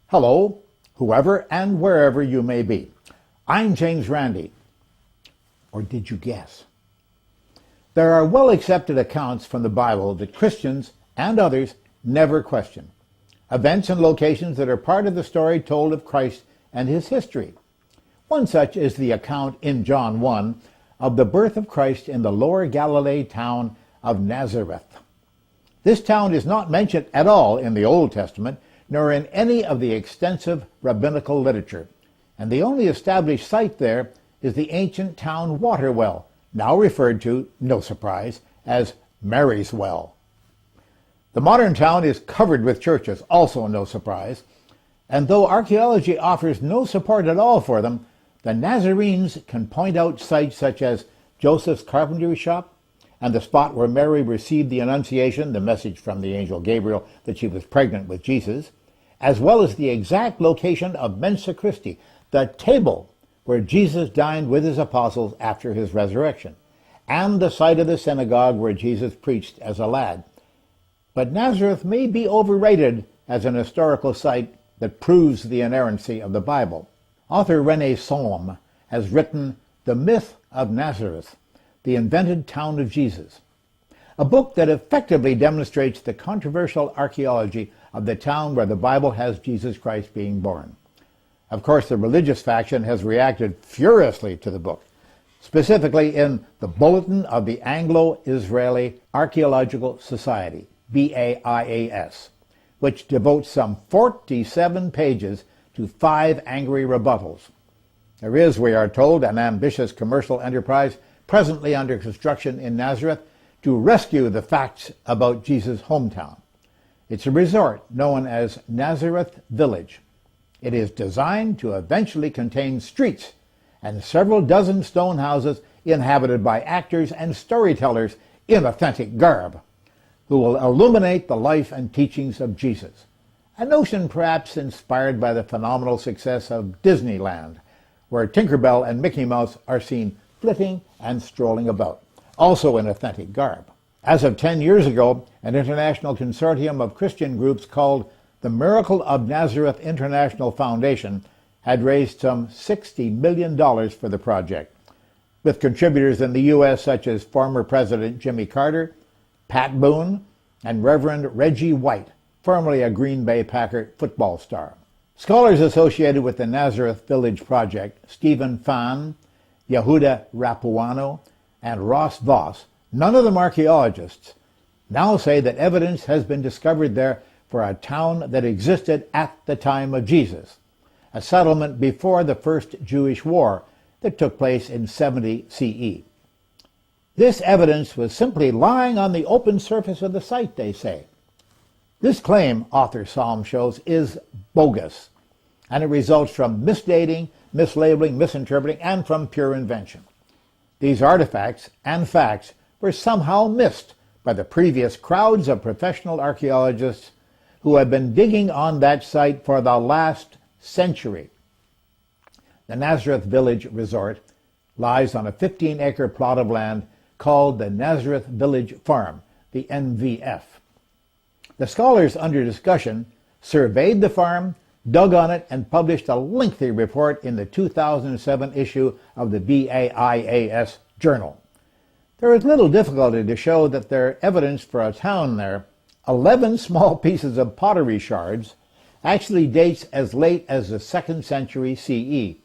Hello, whoever and wherever you may be. I'm James Randi. Or did you guess? There are well-accepted accounts from the Bible that Christians and others never question. Events and locations that are part of the story told of Christ and his history. One such is the account in John 1 of the birth of Christ in the lower Galilee town of Nazareth. This town is not mentioned at all in the Old Testament, nor in any of the extensive rabbinical literature, and the only established site there is the ancient town water well, now referred to, no surprise, as Mary's Well. The modern town is covered with churches, also no surprise, and though archaeology offers no support at all for them, the Nazarenes can point out sites such as Joseph's carpentry shop and the spot where Mary received the Annunciation, the message from the angel Gabriel that she was pregnant with Jesus, as well as the exact location of Mensa Christi, the table where Jesus dined with his apostles after his resurrection, and the site of the synagogue where Jesus preached as a lad. But Nazareth may be overrated as an historical site that proves the inerrancy of the Bible. Author René Salm has written The Myth of Nazareth, the Invented Town of Jesus, a book that effectively demonstrates the controversial archaeology of the town where the Bible has Jesus Christ being born. Of course, the religious faction has reacted furiously to the book, specifically in the Bulletin of the Anglo-Israeli Archaeological Society, BAIAS, which devotes some 47 pages to 5 angry rebuttals. There is, we are told, an ambitious commercial enterprise presently under construction in Nazareth to rescue the facts about Jesus' hometown. It's a resort known as Nazareth Village. It is designed to eventually contain streets and several dozen stone houses inhabited by actors and storytellers in authentic garb, who will illuminate the life and teachings of Jesus, a notion perhaps inspired by the phenomenal success of Disneyland, where Tinkerbell and Mickey Mouse are seen flitting and strolling about, also in authentic garb. As of 10 years ago, an international consortium of Christian groups called the Miracle of Nazareth International Foundation had raised some $60 million for the project, with contributors in the U.S. such as former President Jimmy Carter, Pat Boone, and Reverend Reggie White, formerly a Green Bay Packer football star. Scholars associated with the Nazareth Village Project, Stephen Fahn, Yehuda Rapuano, and Ross Voss, none of them archaeologists, now say that evidence has been discovered there for a town that existed at the time of Jesus, a settlement before the First Jewish War that took place in 70 CE. This evidence was simply lying on the open surface of the site, they say. This claim, author Salm shows, is bogus, and it results from misdating, mislabeling, misinterpreting, and from pure invention. These artifacts and facts were somehow missed by the previous crowds of professional archaeologists who have been digging on that site for the last century. The Nazareth Village Resort lies on a 15-acre plot of land called the Nazareth Village Farm, the NVF. The scholars under discussion surveyed the farm, dug on it, and published a lengthy report in the 2007 issue of the BAIAS Journal. There is little difficulty to show that their evidence for a town there, 11 small pieces of pottery shards, actually dates as late as the 2nd century CE,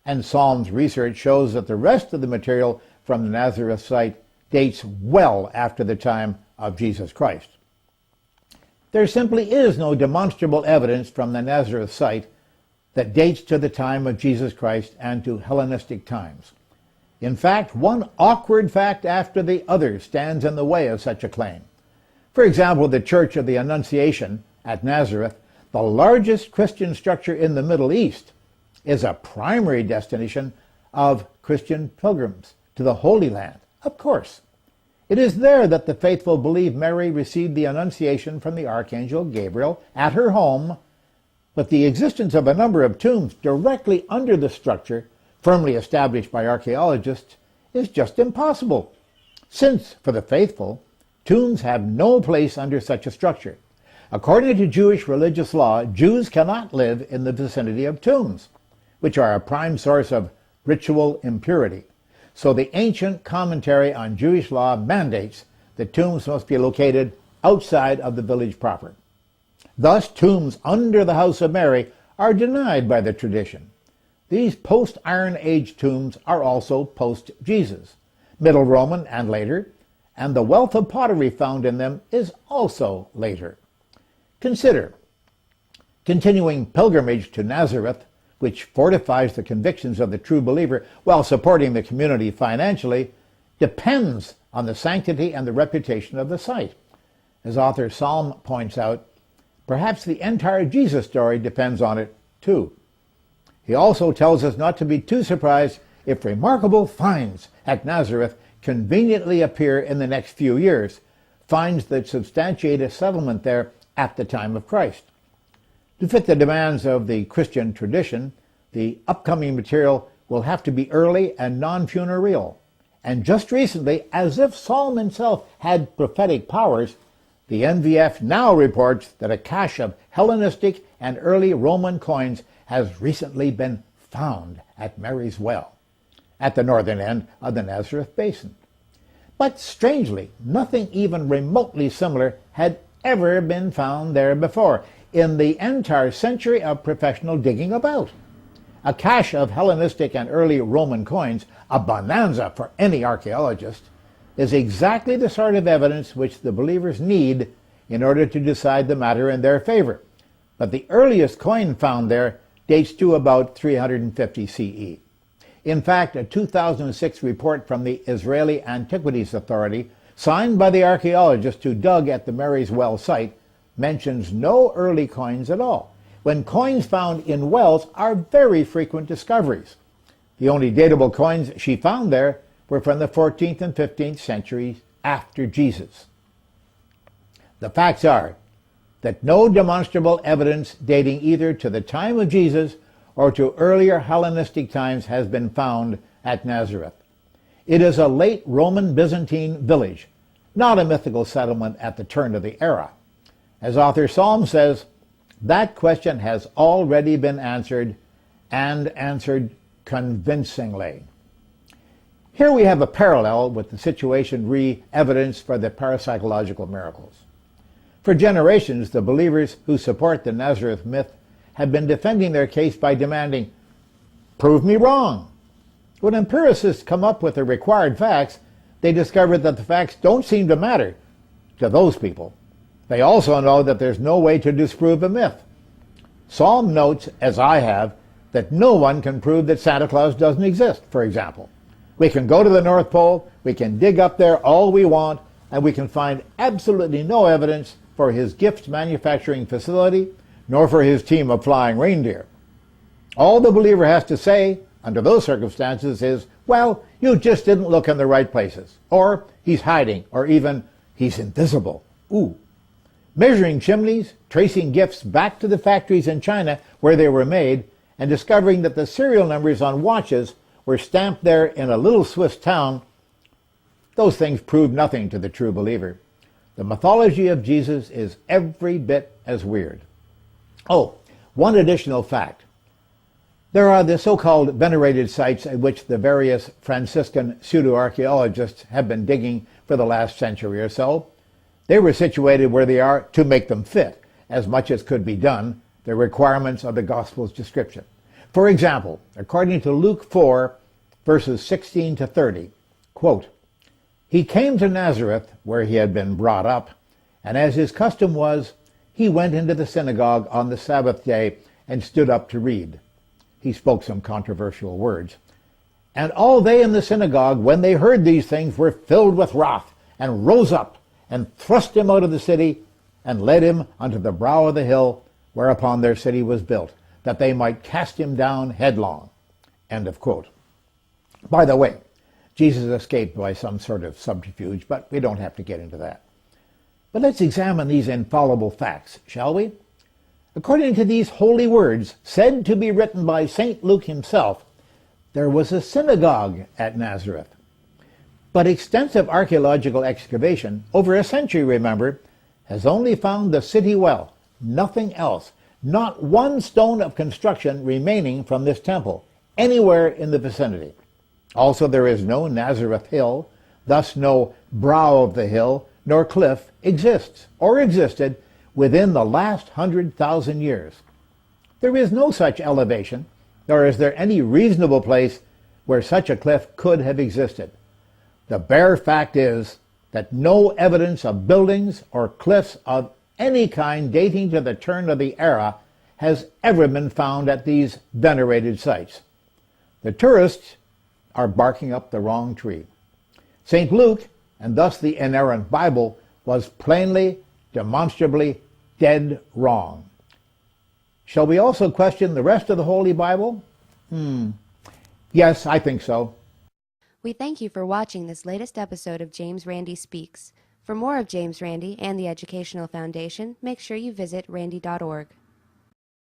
and Salm's research shows that the rest of the material from the Nazareth site dates well after the time of Jesus Christ. There simply is no demonstrable evidence from the Nazareth site that dates to the time of Jesus Christ and to Hellenistic times. In fact, one awkward fact after the other stands in the way of such a claim. For example, the Church of the Annunciation at Nazareth, the largest Christian structure in the Middle East, is a primary destination of Christian pilgrims to the Holy Land, of course. It is there that the faithful believe Mary received the Annunciation from the Archangel Gabriel at her home, but the existence of a number of tombs directly under the structure, firmly established by archaeologists, is just impossible, since, for the faithful, tombs have no place under such a structure. According to Jewish religious law, Jews cannot live in the vicinity of tombs, which are a prime source of ritual impurity. So the ancient commentary on Jewish law mandates that tombs must be located outside of the village proper. Thus, tombs under the house of Mary are denied by the tradition. These post-Iron Age tombs are also post-Jesus, Middle Roman and later, and the wealth of pottery found in them is also later. Consider continuing pilgrimage to Nazareth, which fortifies the convictions of the true believer while supporting the community financially, depends on the sanctity and the reputation of the site. As author Psalm points out, perhaps the entire Jesus story depends on it too. He also tells us not to be too surprised if remarkable finds at Nazareth conveniently appear in the next few years, finds that substantiate a settlement there at the time of Christ. To fit the demands of the Christian tradition, the upcoming material will have to be early and non-funereal. And just recently, as if Psalm himself had prophetic powers, the NVF now reports that a cache of Hellenistic and early Roman coins has recently been found at Mary's Well, at the northern end of the Nazareth Basin. But strangely, nothing even remotely similar had ever been found there before in the entire century of professional digging about. A cache of Hellenistic and early Roman coins, a bonanza for any archaeologist, is exactly the sort of evidence which the believers need in order to decide the matter in their favor. But the earliest coin found there dates to about 350 CE. In fact, a 2006 report from the Israeli Antiquities Authority, signed by the archaeologists who dug at the Mary's Well site, mentions no early coins at all, when coins found in wells are very frequent discoveries. The only datable coins she found there were from the 14th and 15th centuries after Jesus. The facts are that no demonstrable evidence dating either to the time of Jesus or to earlier Hellenistic times has been found at Nazareth. It is a late Roman Byzantine village, not a mythical settlement at the turn of the era. As author Psalm says, that question has already been answered, and answered convincingly. Here we have a parallel with the situation re-evidenced for the parapsychological miracles. For generations, the believers who support the Nazareth myth have been defending their case by demanding, "Prove me wrong." When empiricists come up with the required facts, they discover that the facts don't seem to matter to those people. They also know that there's no way to disprove a myth. Psalm notes, as I have, that no one can prove that Santa Claus doesn't exist, for example. We can go to the North Pole, we can dig up there all we want, and we can find absolutely no evidence for his gift manufacturing facility, nor for his team of flying reindeer. All the believer has to say, under those circumstances, is, well, you just didn't look in the right places, or he's hiding, or even, he's invisible. Ooh. Measuring chimneys, tracing gifts back to the factories in China where they were made, and discovering that the serial numbers on watches were stamped there in a little Swiss town, those things prove nothing to the true believer. The mythology of Jesus is every bit as weird. Oh, one additional fact. There are the so-called venerated sites at which the various Franciscan pseudo-archaeologists have been digging for the last century or so. They were situated where they are to make them fit, as much as could be done, the requirements of the Gospel's description. For example, according to Luke 4, verses 16 to 30, quote, "He came to Nazareth, where he had been brought up, and as his custom was, he went into the synagogue on the Sabbath day and stood up to read." He spoke some controversial words. "And all they in the synagogue, when they heard these things, were filled with wrath, and rose up, and thrust him out of the city, and led him unto the brow of the hill, whereupon their city was built, that they might cast him down headlong." End of quote. By the way, Jesus escaped by some sort of subterfuge, but we don't have to get into that. But let's examine these infallible facts, shall we? According to these holy words, said to be written by St. Luke himself, there was a synagogue at Nazareth. But extensive archaeological excavation, over a century remember, has only found the city well, nothing else. Not one stone of construction remaining from this temple, anywhere in the vicinity. Also, there is no Nazareth Hill, thus no brow of the hill, nor cliff exists, or existed, within the last 100,000 years. There is no such elevation, nor is there any reasonable place where such a cliff could have existed. The bare fact is that no evidence of buildings or cliffs of any kind dating to the turn of the era has ever been found at these venerated sites. The tourists are barking up the wrong tree. St. Luke, and thus the inerrant Bible, was plainly, demonstrably dead wrong. Shall we also question the rest of the Holy Bible? Yes, I think so. We thank you for watching this latest episode of James Randi Speaks. For more of James Randi and the Educational Foundation, make sure you visit randi.org.